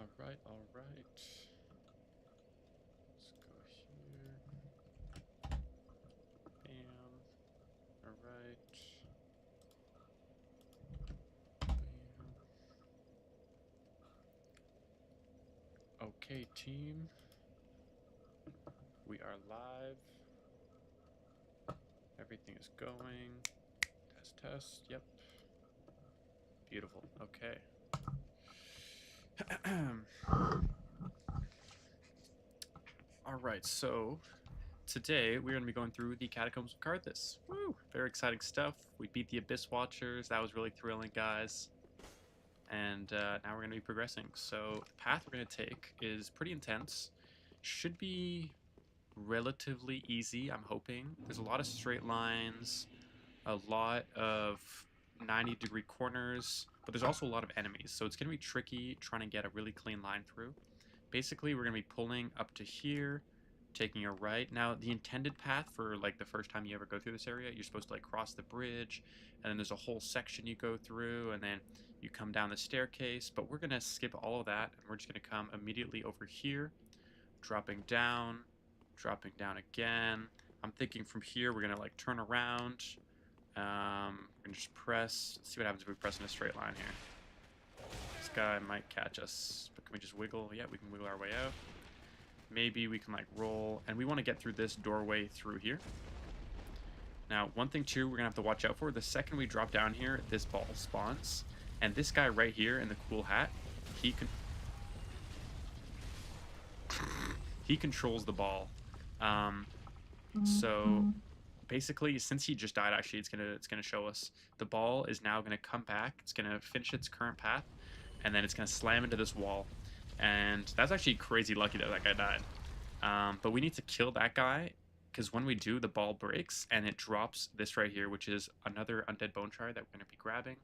Alright, alright. Let's go here. Bam. Alright. Bam. Okay, team. We are live. Everything is going. Test, test. Yep. Beautiful. Okay. Alright, so today we're going to be going through the Catacombs of Carthus. Woo! Very exciting stuff. We beat the Abyss Watchers. That was really thrilling, guys. And now we're going to be progressing. So the path we're going to take is pretty intense. Should be relatively easy, I'm hoping. There's a lot of straight lines, a lot of 90-degree corners, but there's also a lot of enemies. So it's going to be tricky trying to get a really clean line through. Basically, we're going to be pulling up to here, taking a right. Now, the intended path for like the first time you ever go through this area, you're supposed to like cross the bridge, and then there's a whole section you go through, and then you come down the staircase. But we're going to skip all of that, and we're just going to come immediately over here, dropping down again. I'm thinking from here we're going to like turn around. We're going to just press. Let's see what happens if we press in a straight line here. This guy might catch us, but can we just wiggle? Yeah, we can wiggle our way out. Maybe we can like roll, and we want to get through this doorway through here. Now, one thing too we're gonna have to watch out for, the second we drop down here, this ball spawns, and this guy right here in the cool hat, he controls the ball. So basically, since he just died, actually, it's gonna show us the ball is now gonna come back. It's gonna finish its current path, and then it's gonna slam into this wall. And that's actually crazy lucky that that guy died. But we need to kill that guy, because when we do, the ball breaks and it drops this right here, which is another undead bone shard that we're going to be grabbing.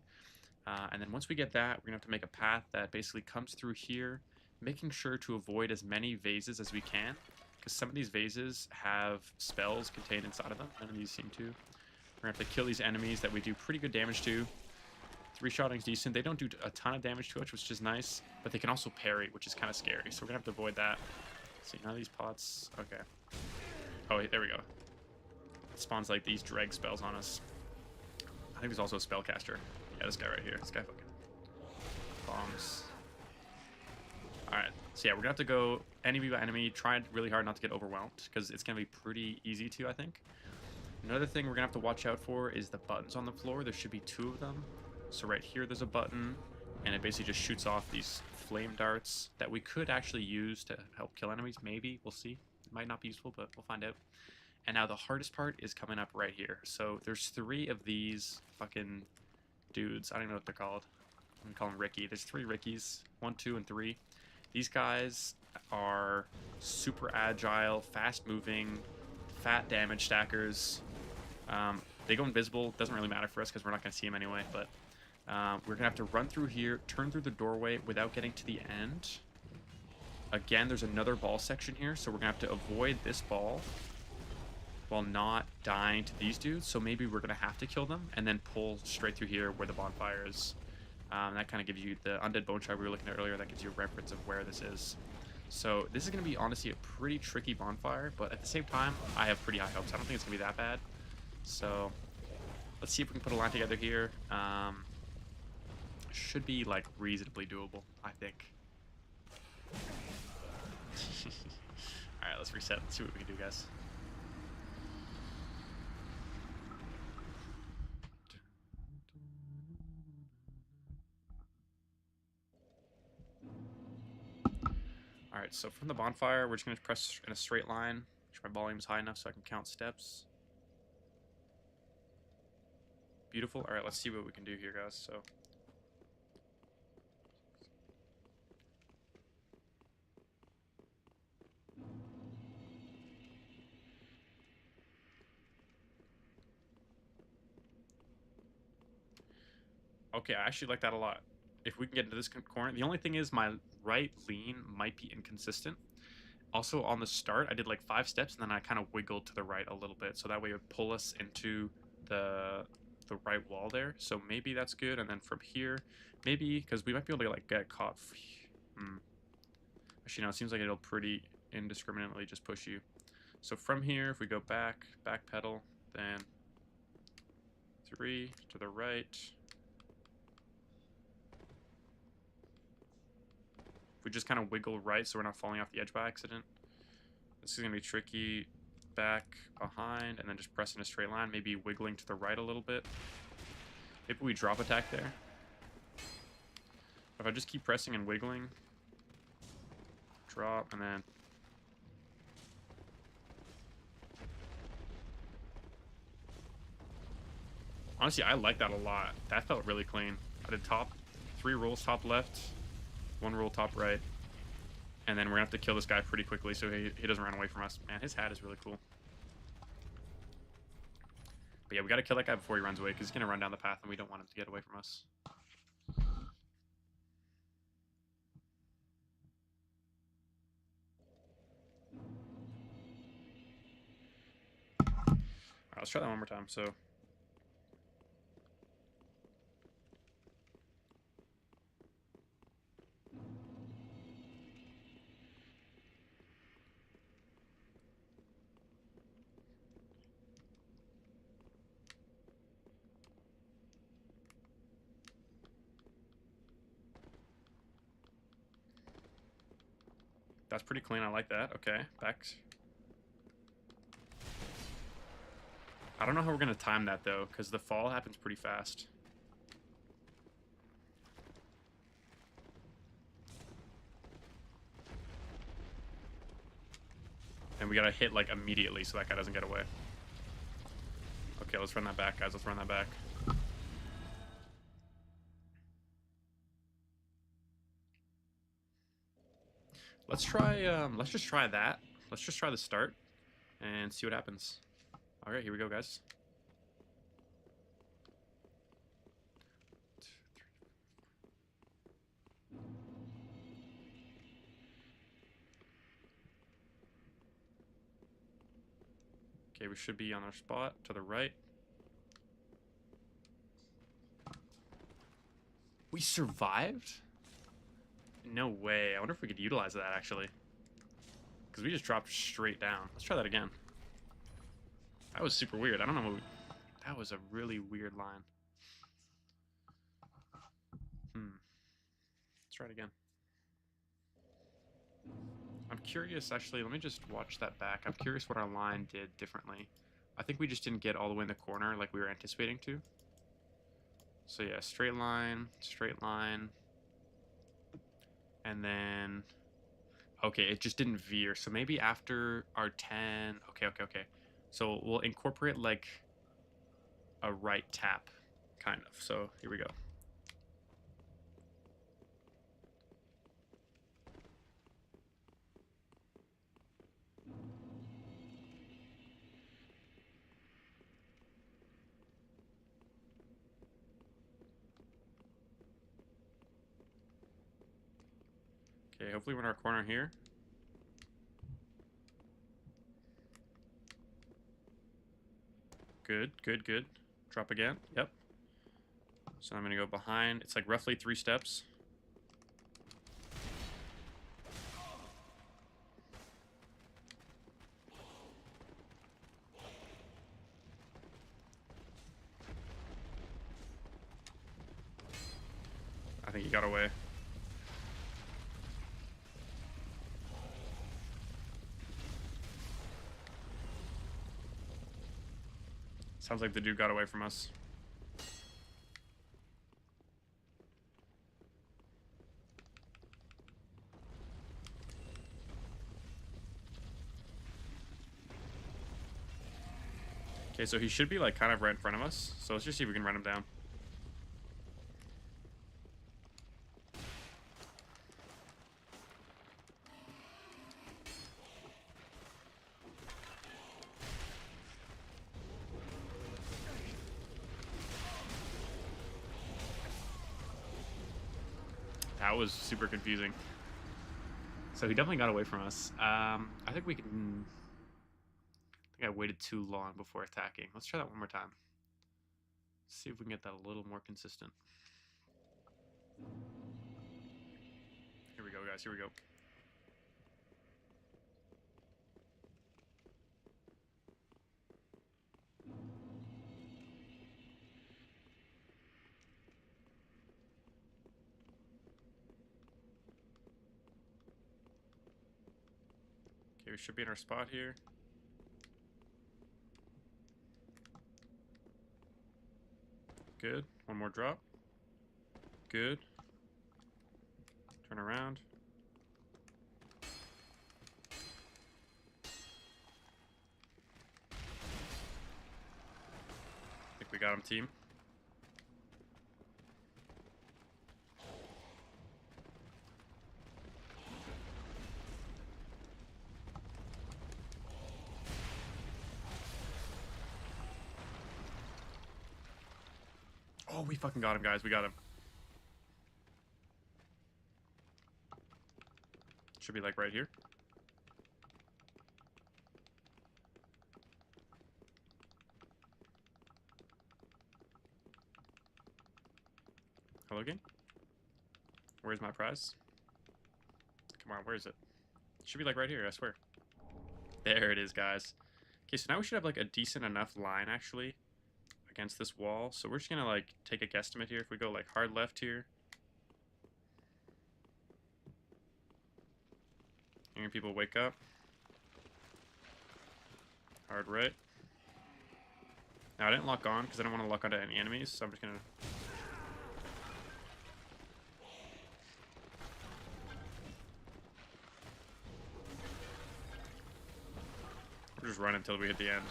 And then once we get that, we're going to have to make a path that basically comes through here, making sure to avoid as many vases as we can, because some of these vases have spells contained inside of them. None of these seem to. We're going to have to kill these enemies that we do pretty good damage to. Three-shotting's decent. They don't do a ton of damage to us, which is nice, but they can also parry, which is kind of scary, so we're going to have to avoid that. See, none of these pots. Okay. Oh, there we go. It spawns, like, these dreg spells on us. I think there's also a spellcaster. Yeah, this guy right here. This guy fucking bombs. Alright, so yeah, we're going to have to go enemy by enemy, try really hard not to get overwhelmed, because it's going to be pretty easy to, I think. Another thing we're going to have to watch out for is the buttons on the floor. There should be 2 of them. So right here there's a button, and it basically just shoots off these flame darts that we could actually use to help kill enemies. Maybe. We'll see. It might not be useful, but we'll find out. And now the hardest part is coming up right here. So there's 3 of these fucking dudes. I don't even know what they're called. I'm going to call them Ricky. There's 3 Rickies. 1, 2, and 3. These guys are super agile, fast-moving, fat damage stackers. They go invisible. Doesn't really matter for us because we're not going to see them anyway, but we're going to have to run through here, turn through the doorway without getting to the end. Again, there's another ball section here, so we're going to have to avoid this ball while not dying to these dudes. So maybe we're going to have to kill them and then pull straight through here where the bonfire is. That kind of gives you the undead bone shard we were looking at earlier. That gives you a reference of where this is. So this is going to be, honestly, a pretty tricky bonfire, but at the same time, I have pretty high hopes. I don't think it's going to be that bad. So let's see if we can put a line together here. Should be like reasonably doable, I think. Alright, let's reset. Let's see what we can do, guys. Alright, so from the bonfire, we're just going to press in a straight line. Make sure my volume is high enough so I can count steps. Beautiful. Alright, let's see what we can do here, guys. So okay, I actually like that a lot. If we can get into this corner, the only thing is my right lean might be inconsistent. Also, on the start, I did like 5 steps, and then I kind of wiggled to the right a little bit, so that way it would pull us into the right wall there. So maybe that's good, and then from here, maybe, because we might be able to like get caught. Actually, no, it seems like it'll pretty indiscriminately just push you. So from here, if we go back pedal, then 3 to the right. If we just kind of wiggle right so we're not falling off the edge by accident. This is going to be tricky. Back, behind, and then just press in a straight line, maybe wiggling to the right a little bit. Maybe we drop attack there. If I just keep pressing and wiggling, drop, and then... Honestly, I like that a lot. That felt really clean. I did 3 rolls top left, 1 roll top right, and then we're going to have to kill this guy pretty quickly so he doesn't run away from us. Man, his hat is really cool. But yeah, we got to kill that guy before he runs away because he's going to run down the path and we don't want him to get away from us. Alright, let's try that one more time. So... That's pretty clean. I like that. Okay, back. I don't know how we're going to time that, though, because the fall happens pretty fast. And we got to hit, like, immediately so that guy doesn't get away. Okay, let's run that back, guys. Let's run that back. Let's try, let's just try that. Let's just try the start and see what happens. All right, here we go, guys. Okay, we should be on our spot to the right. We survived? No way. I wonder if we could utilize that, actually. Because we just dropped straight down. Let's try that again. That was super weird. I don't know what that was a really weird line. Let's try it again. I'm curious, actually. Let me just watch that back. I'm curious what our line did differently. I think we just didn't get all the way in the corner like we were anticipating to. So yeah, straight line, and then, okay, it just didn't veer. So maybe after our 10, okay. So we'll incorporate like a right tap, kind of. So here we go. Okay, hopefully we're in our corner here. Good. Drop again. Yep. So I'm going to go behind. It's like roughly 3 steps. I think he got away. Sounds like the dude got away from us. Okay, so he should be like kind of right in front of us. So let's just see if we can run him down. That was super confusing. So he definitely got away from us. I think we can... I think I waited too long before attacking. Let's try that one more time. See if we can get that a little more consistent. Here we go, guys. Here we go. Okay, we should be in our spot here. Good. One more drop. Good. Turn around. I think we got him, team. Oh, we fucking got him, guys. We got him. Should be like right here. Hello, game. Where's my prize? Come on, where is it? It should be like right here, I swear. There it is, guys. Okay, so now we should have like a decent enough line actually against this wall. So we're just gonna like take a guesstimate here. If we go like hard left here. Hearing people wake up. Hard right. Now I didn't lock on because I don't want to lock onto any enemies, so I'm just gonna... We'll just run until we hit the end.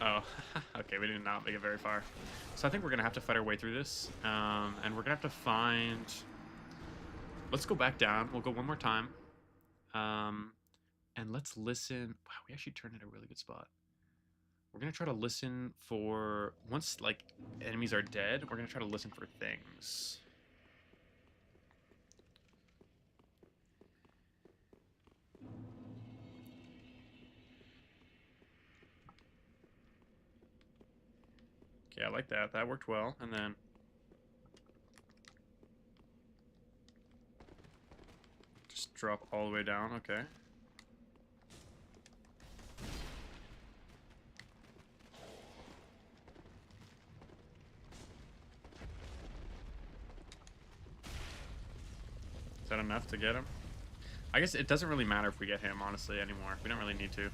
Oh, okay, we did not make it very far. So I think we're going to have to fight our way through this. And we're going to have to find... Let's go back down. We'll go one more time. And let's listen... Wow, we actually turned in a really good spot. We're going to try to listen for... Once, like, enemies are dead, we're going to try to listen for things. Okay, I like that. That worked well. And then... Just drop all the way down. Okay. Is that enough to get him? I guess it doesn't really matter if we get him, honestly, anymore. We don't really need to.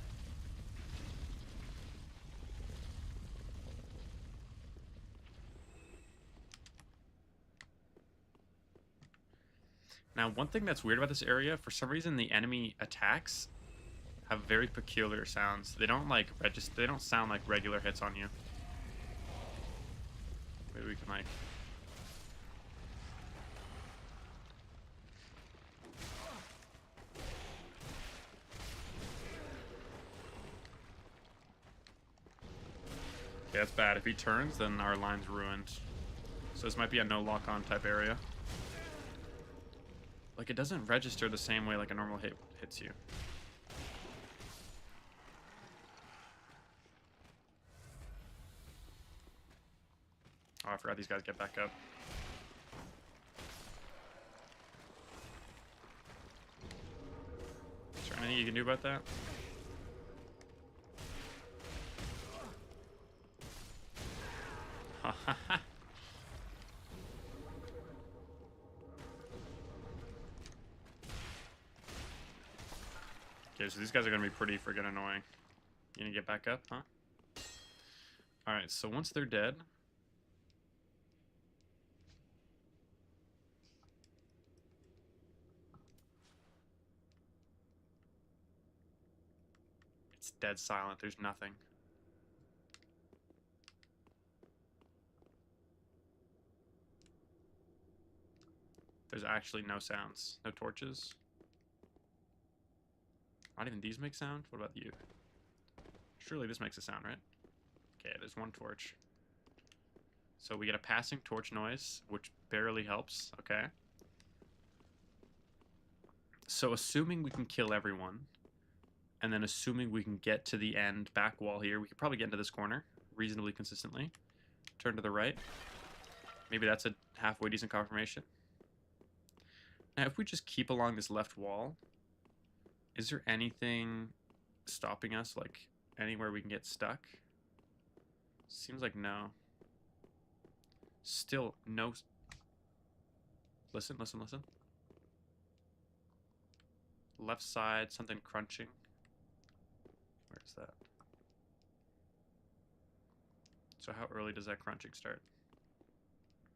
Now, one thing that's weird about this area, for some reason the enemy attacks have very peculiar sounds. They don't like register, they don't sound like regular hits on you. Maybe we can like... Okay, that's bad. If he turns, then our line's ruined. So this might be a no lock-on type area. Like, it doesn't register the same way like a normal hit hits you. Oh, I forgot these guys get back up. Is there anything you can do about that? Okay, so these guys are going to be pretty friggin' annoying. You gonna get back up, huh? Alright, so once they're dead... It's dead silent, there's nothing. There's actually no sounds. No torches. Not even these make sound? What about you? Surely this makes a sound, right? Okay, there's one torch. So we get a passing torch noise, which barely helps, okay? So assuming we can kill everyone, and then assuming we can get to the end back wall here, we could probably get into this corner reasonably consistently. Turn to the right. Maybe that's a halfway decent confirmation. Now, if we just keep along this left wall, is there anything stopping us, like anywhere we can get stuck? Seems like no. Still no. Listen, listen, listen. Left side, something crunching. Where is that? So how early does that crunching start?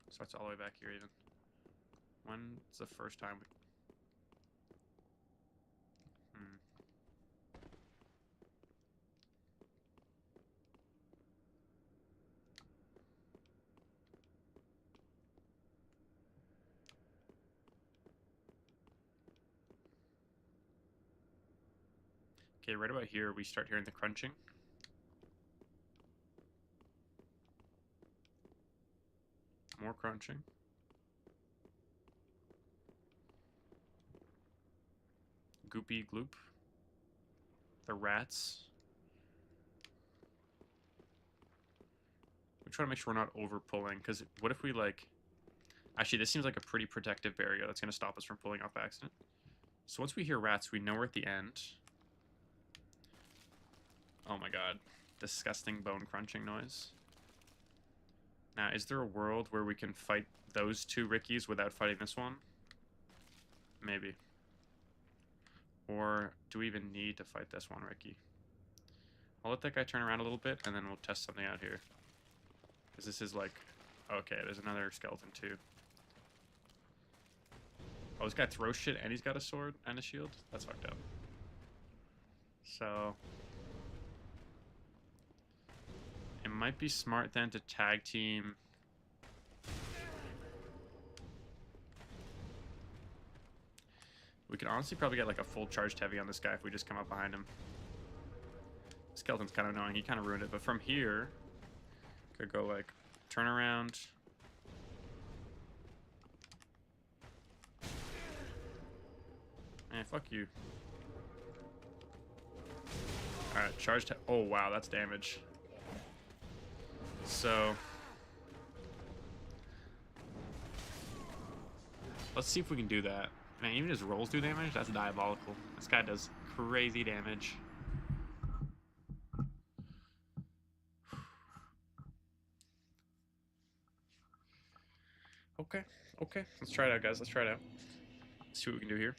Starts all the way back here even. When's the first time we... Okay, right about here we start hearing the crunching. More crunching. Goopy gloop. The rats. We try to make sure we're not over pulling, because what if we like... Actually, this seems like a pretty protective barrier that's going to stop us from pulling off by accident. So once we hear rats, we know we're at the end. Oh my god. Disgusting bone crunching noise. Now, is there a world where we can fight those two Rickies without fighting this one? Maybe. Or do we even need to fight this one Ricky? I'll let that guy turn around a little bit, and then we'll test something out here. Because this is like... Okay, there's another skeleton too. Oh, this guy throws shit and he's got a sword and a shield? That's fucked up. So... It might be smart then to tag team... We could honestly probably get like a full charged heavy on this guy if we just come up behind him. Skeleton's kind of annoying. He kind of ruined it. But from here, could go like turn around. Man, fuck you. Alright, charged. Oh, wow, that's damage. So, let's see if we can do that. Man, even his rolls do damage? That's diabolical. This guy does crazy damage. Okay, okay. Let's try it out, guys. Let's try it out. Let's see what we can do here.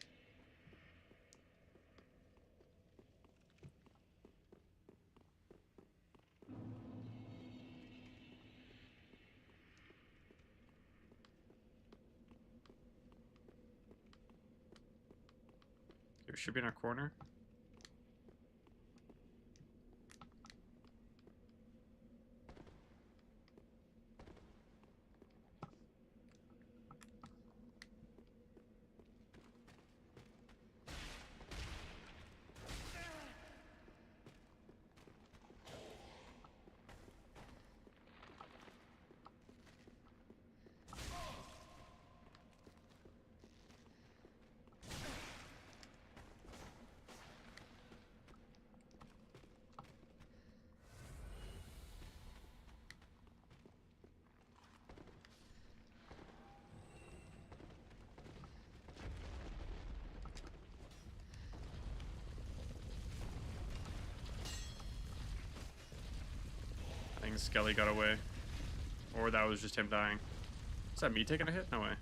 It should be in our corner. I think Skelly got away. Or that was just him dying. Is that me taking a hit? No way.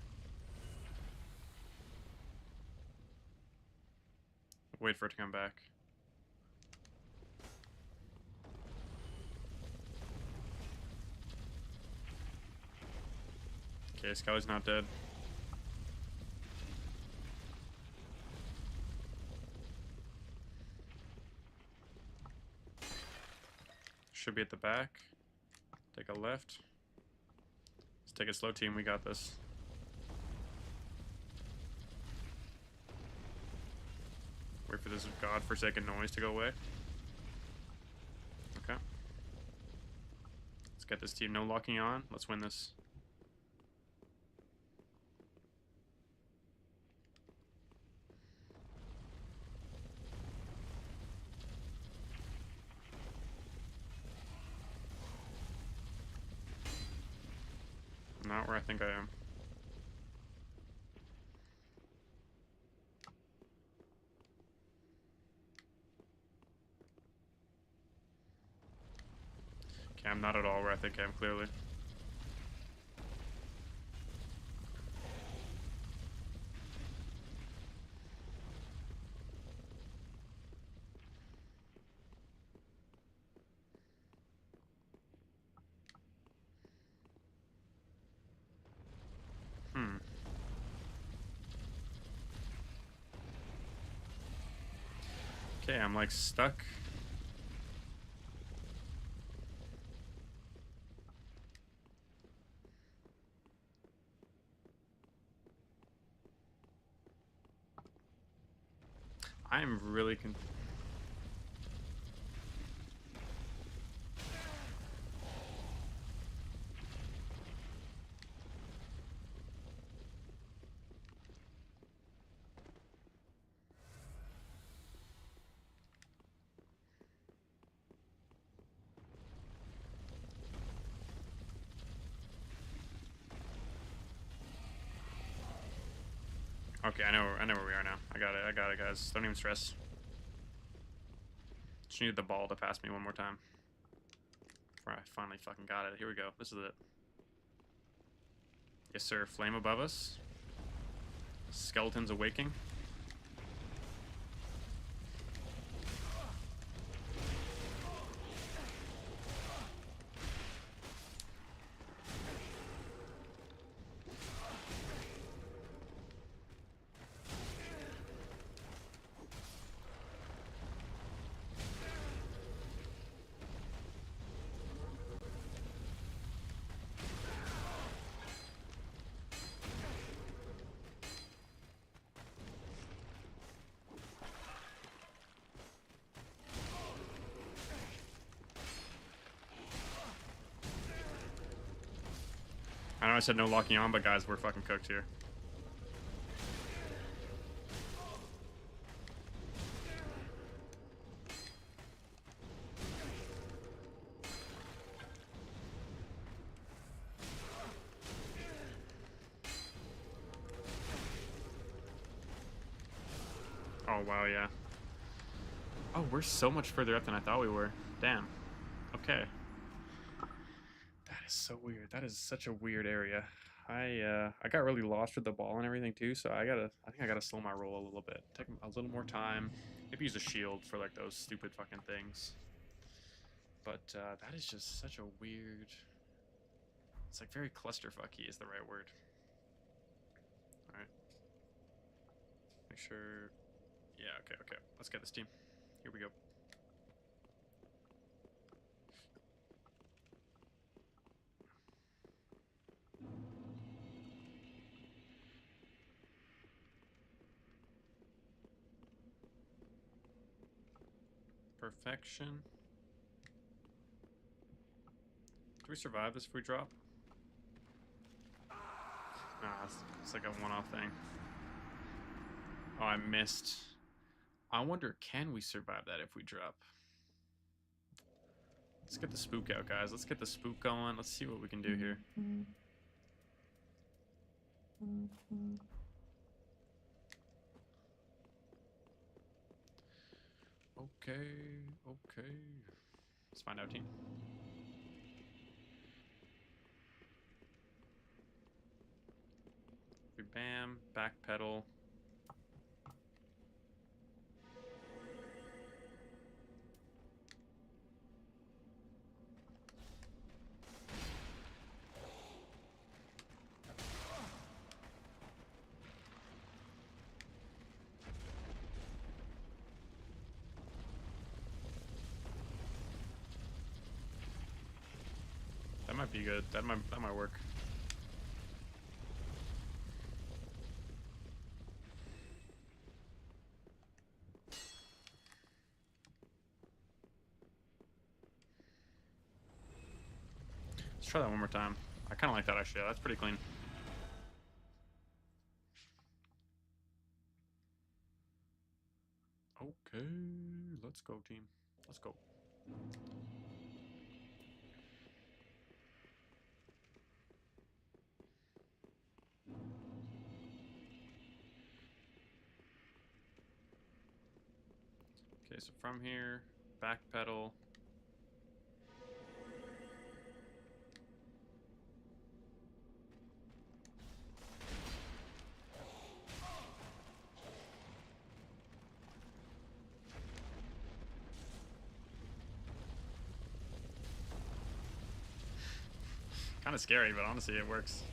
Wait for it to come back. Okay, Skelly's not dead. Should be at the back. Take a left. Let's take a slow team. We got this. Wait for this godforsaken noise to go away. Okay. Let's get this team no locking on. Let's win this. Not where I think I am. I'm not at all where I think I am, clearly. Okay, I'm like stuck. I'm really Okay, I know where we are now. I got it, guys. Don't even stress. Just needed the ball to pass me one more time. Before I finally fucking got it. Here we go. This is it. Yes, sir. Flame above us. Skeletons awaking. I know I said no locking on, but guys, we're fucking cooked here. Oh, wow, yeah. Oh, we're so much further up than I thought we were. Damn. Okay. That is so weird. That is such a weird area. I got really lost with the ball and everything too, so I think I gotta slow my roll a little bit. Take a little more time. Maybe use a shield for like those stupid fucking things. But that is just such a weird. It's like very clusterfucky is the right word. All right. Make sure. Yeah. Okay. Let's get this team. Here we go. Perfection. Do we survive this if we drop? Nah, it's like a one-off thing. Oh, I missed. I wonder, can we survive that if we drop? Let's get the spook out, guys. Let's get the spook going. Let's see what we can do here. Okay. Let's find out, team. We bam, backpedal. That might be good. That might work. Let's try that one more time. I kind of like that actually. That's pretty clean. Okay, let's go, team. Let's go. Okay, so from here, backpedal. kind of scary, but honestly, it works.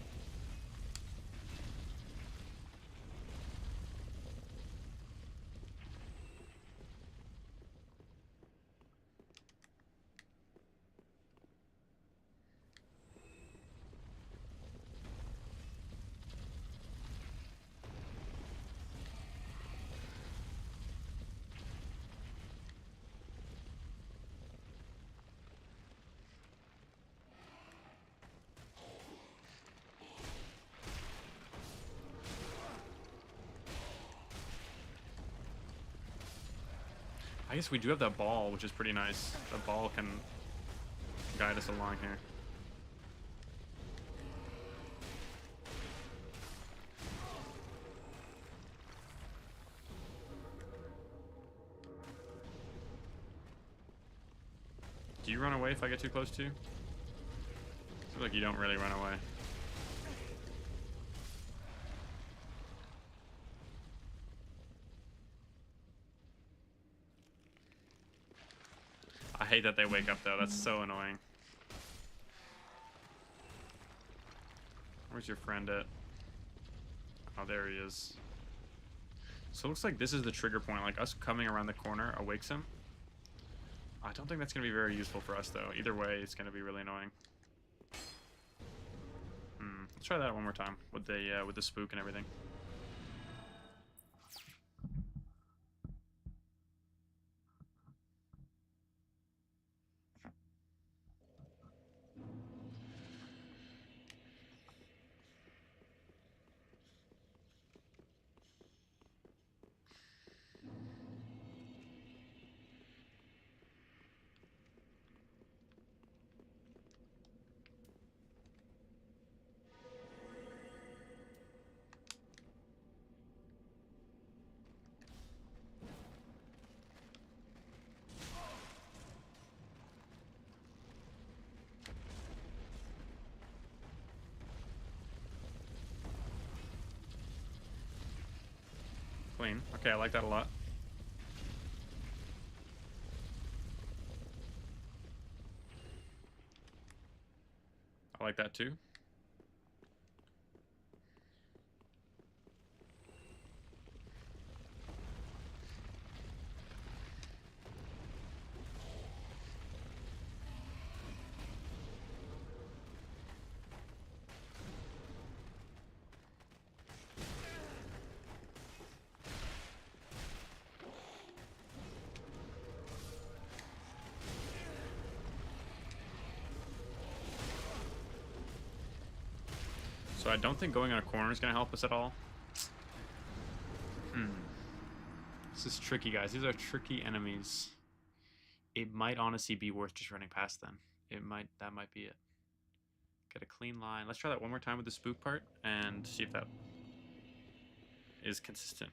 I guess we do have that ball, which is pretty nice. The ball can guide us along here. Do you run away if I get too close to you? I feel like you don't really run away. I hate that they wake up though, that's so annoying. Where's your friend at? Oh, there he is. So it looks like this is the trigger point, like us coming around the corner awakes him. I don't think that's going to be very useful for us though. Either way, it's going to be really annoying. Let's try that one more time with the spook and everything. Clean. Okay, I like that a lot. I like that too. So I don't think going on a corner is going to help us at all. This is tricky, guys. These are tricky enemies. It might honestly be worth just running past them. That might be it. Get a clean line. Let's try that one more time with the spook part and see if that is consistent.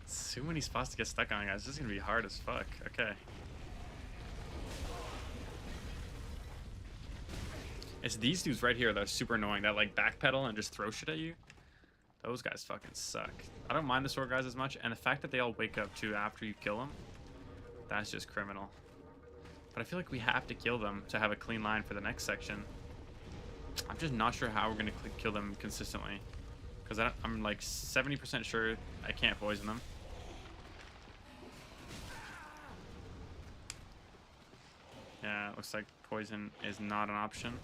So many spots to get stuck on, guys. This is gonna be hard as fuck. Okay. It's these dudes right here that are super annoying. That like backpedal and just throw shit at you. Those guys fucking suck. I don't mind the sword guys as much, and the fact that they all wake up too after you kill them, that's just criminal. But I feel like we have to kill them to have a clean line for the next section. I'm just not sure how we're gonna kill them consistently, because I'm like 70% sure I can't poison them. Yeah, it looks like poison is not an option.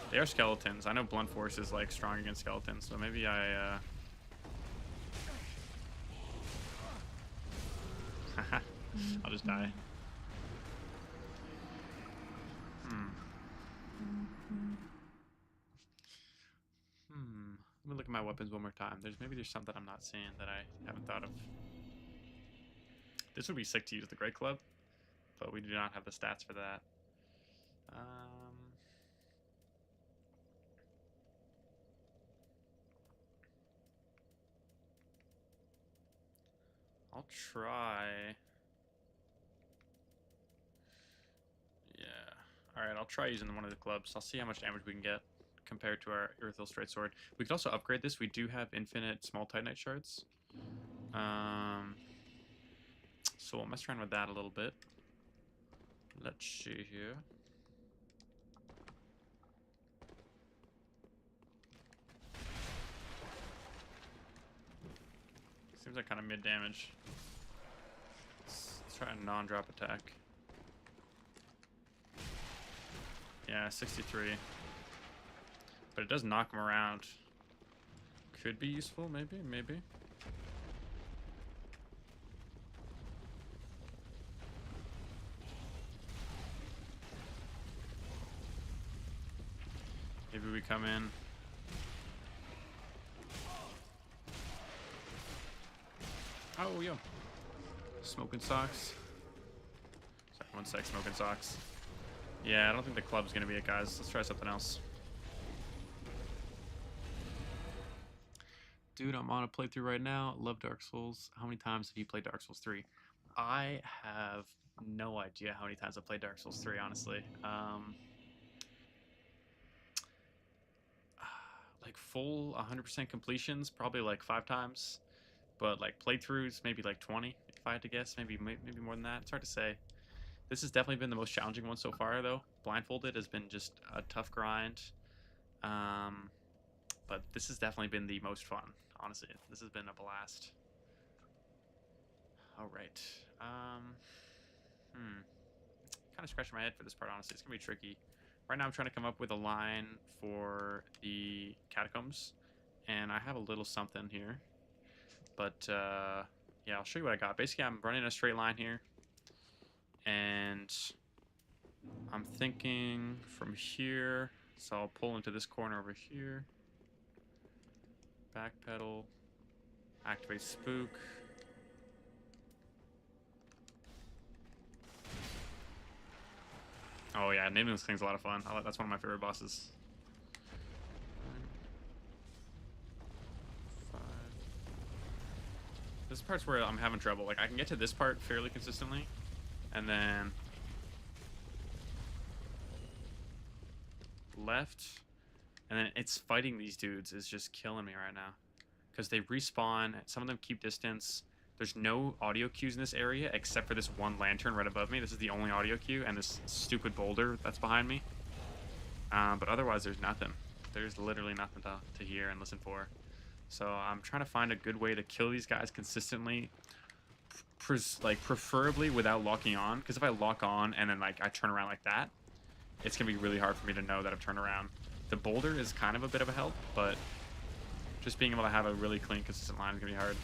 They are skeletons. I know blunt force is like strong against skeletons, so maybe I'll just die. weapons one more time. Maybe there's something I'm not seeing that I haven't thought of. This would be sick to use the Great Club, but we do not have the stats for that. I'll try. Yeah. Alright, I'll try using one of the clubs. I'll see how much damage we can get compared to our Earthil Straight Sword. We could also upgrade this. We do have infinite small Titanite shards. So we'll mess around with that a little bit. Let's see here. Seems like kind of mid damage. Let's try a non-drop attack. Yeah, 63. But it does knock him around. Could be useful, maybe. Maybe we come in. Oh, yo. Smoking socks. Sorry, 1 sec, smoking socks. Yeah, I don't think the club's gonna be it, guys. Let's try something else. Dude, I'm on a playthrough right now. Love Dark Souls. How many times have you played Dark Souls 3? I have no idea how many times I've played Dark Souls 3, honestly. Like full 100% completions, probably like 5 times. But like playthroughs, maybe like 20, if I had to guess. Maybe more than that. It's hard to say. This has definitely been the most challenging one so far, though. Blindfolded has been just a tough grind. But this has definitely been the most fun, honestly. This has been a blast. All right. Kind of scratching my head for this part, honestly. It's going to be tricky. Right now I'm trying to come up with a line for the Catacombs. And I have a little something here. But, yeah, I'll show you what I got. Basically, I'm running a straight line here. And I'm thinking from here. So I'll pull into this corner over here. Backpedal. Activate Spook. Oh yeah, naming this thing's a lot of fun. That's one of my favorite bosses. 5. This part's where I'm having trouble. Like, I can get to this part fairly consistently. And then left. And then it's fighting these dudes is just killing me right now. Because they respawn. Some of them keep distance. There's no audio cues in this area except for this one lantern right above me. This is the only audio cue, and this stupid boulder that's behind me. But otherwise, there's nothing. There's literally nothing to hear and listen for. So I'm trying to find a good way to kill these guys consistently, preferably without locking on. Because if I lock on and then like I turn around like that, it's gonna be really hard for me to know that I've turned around. The boulder is kind of a bit of a help, but just being able to have a really clean, consistent line is gonna be hard.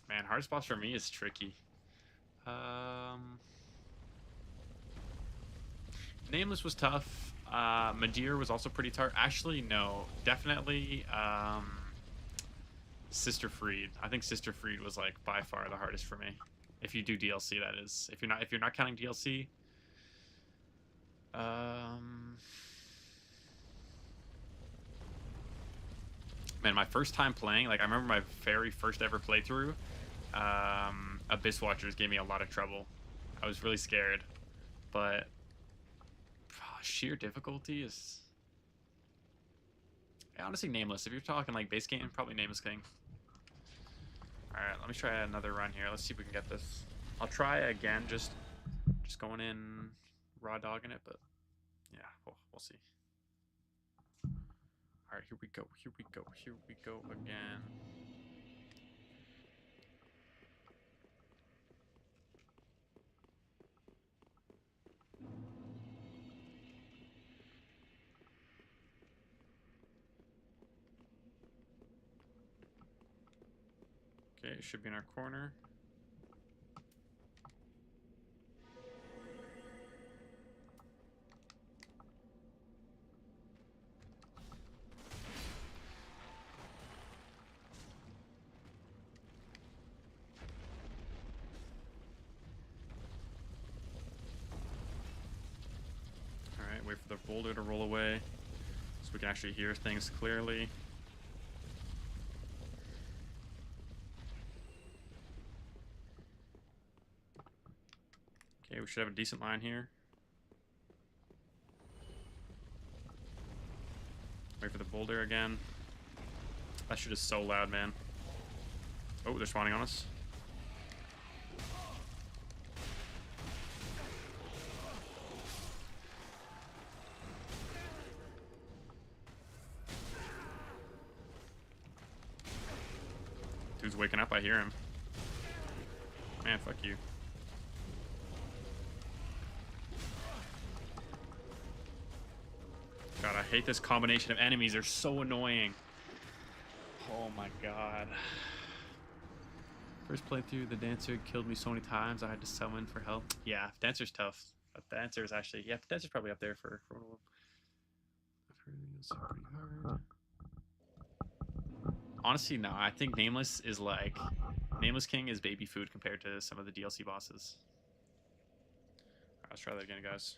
Man, hardest boss for me is tricky. Nameless was tough. Madir was also pretty tough. Actually, no, definitely. Sister Freed. I think Sister Freed was like by far the hardest for me. If you do DLC, that is. If you're not counting DLC. Man, my first time playing, like I remember my very first ever playthrough, Abyss Watchers gave me a lot of trouble. I was really scared, but sheer difficulty is honestly Nameless. If you're talking like base game, probably Nameless King. All right, let me try another run here. Let's see if we can get this. I'll try again, just going in raw dogging it, but yeah, we'll see. All right, here we go. Here we go. Here we go again. Okay, it should be in our corner. Wait for the boulder to roll away so we can actually hear things clearly. Okay, we should have a decent line here. Wait for the boulder again. That shit is so loud, man. Oh, they're spawning on us. Dude's waking up, I hear him. Man, fuck you. God, I hate this combination of enemies. They're so annoying. Oh my god. First playthrough, the dancer killed me so many times I had to summon for help. Yeah, dancer's tough. But the dancer is actually, yeah, dancer's probably up there for one of them. I've heard it's pretty hard. Honestly, no. I think Nameless is like... Nameless King is baby food compared to some of the DLC bosses. Alright, let's try that again, guys.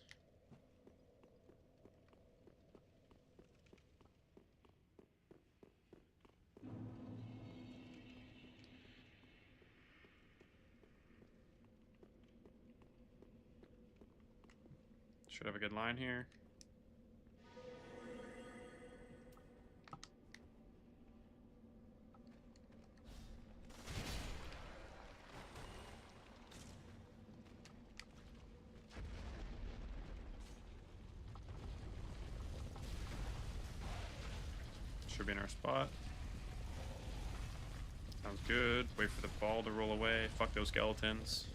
Should have a good line here. Should be in our spot. Sounds good. Wait for the ball to roll away. Fuck those skeletons.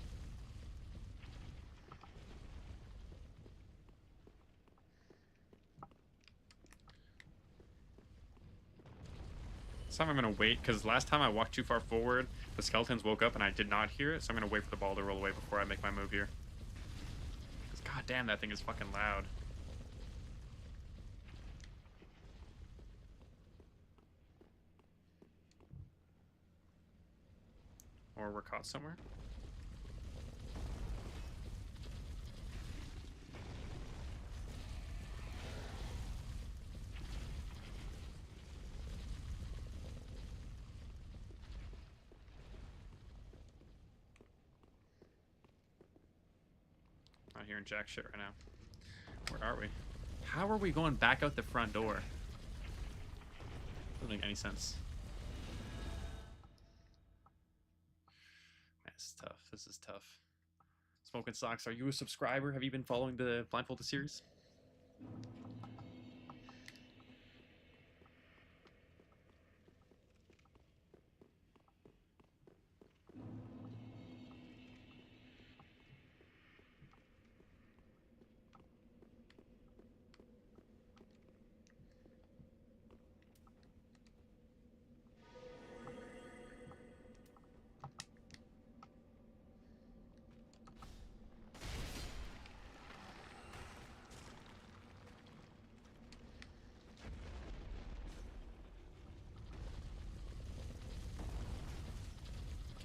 This time I'm gonna wait, because last time I walked too far forward, the skeletons woke up and I did not hear it, so I'm gonna wait for the ball to roll away before I make my move here. Because goddamn, that thing is fucking loud. Or we're caught somewhere. Not hearing jack shit right now. Where are we? How are we going back out the front door? Doesn't make any sense. Man, this is tough. This is tough. Smoking Socks, are you a subscriber? Have you been following the Blindfolded series?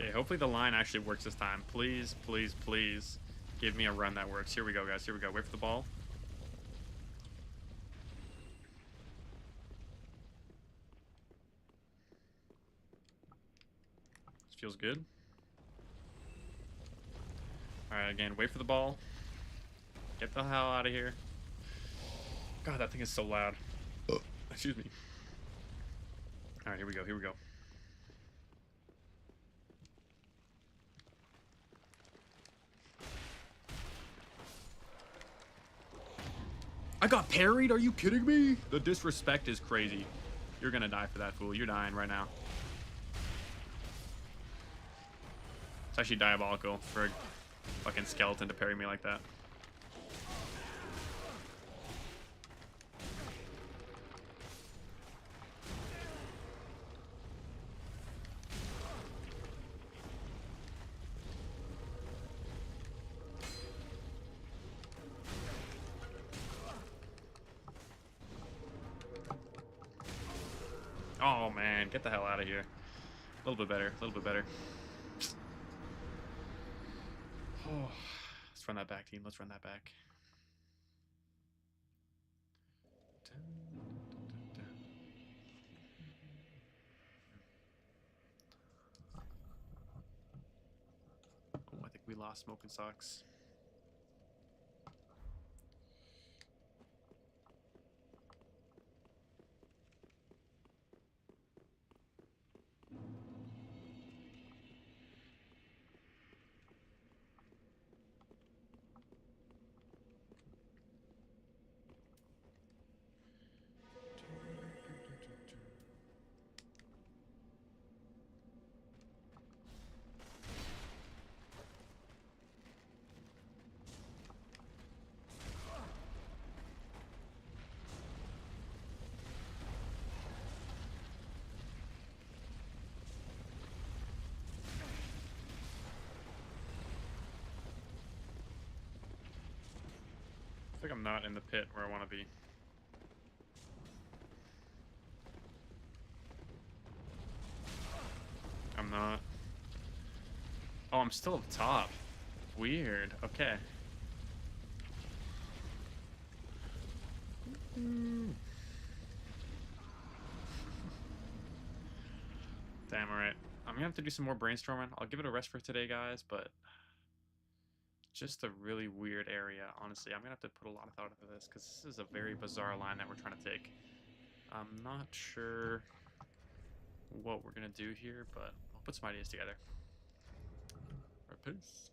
Okay, hopefully the line actually works this time. Please, please, please give me a run that works. Here we go, guys. Here we go. Wait for the ball. This feels good. Alright, again, wait for the ball. Get the hell out of here. God, that thing is so loud. Excuse me. Alright, here we go. Here we go. I got parried? Are you kidding me? The disrespect is crazy. You're gonna die for that, fool. You're dying right now. It's actually diabolical for a fucking skeleton to parry me like that. Oh man, get the hell out of here. A little bit better, a little bit better. Oh, let's run that back, team. Let's run that back. lost smoking socks. I think I'm not in the pit where I want to be. I'm not. Oh, I'm still up top. Weird. Okay. Damn, alright. I'm gonna have to do some more brainstorming. I'll give it a rest for today, guys, but just a really weird area, honestly. I'm gonna have to put a lot of thought into this, because this is a very bizarre line that we're trying to take. I'm not sure what we're gonna do here, but I'll put some ideas together. Alright, peace.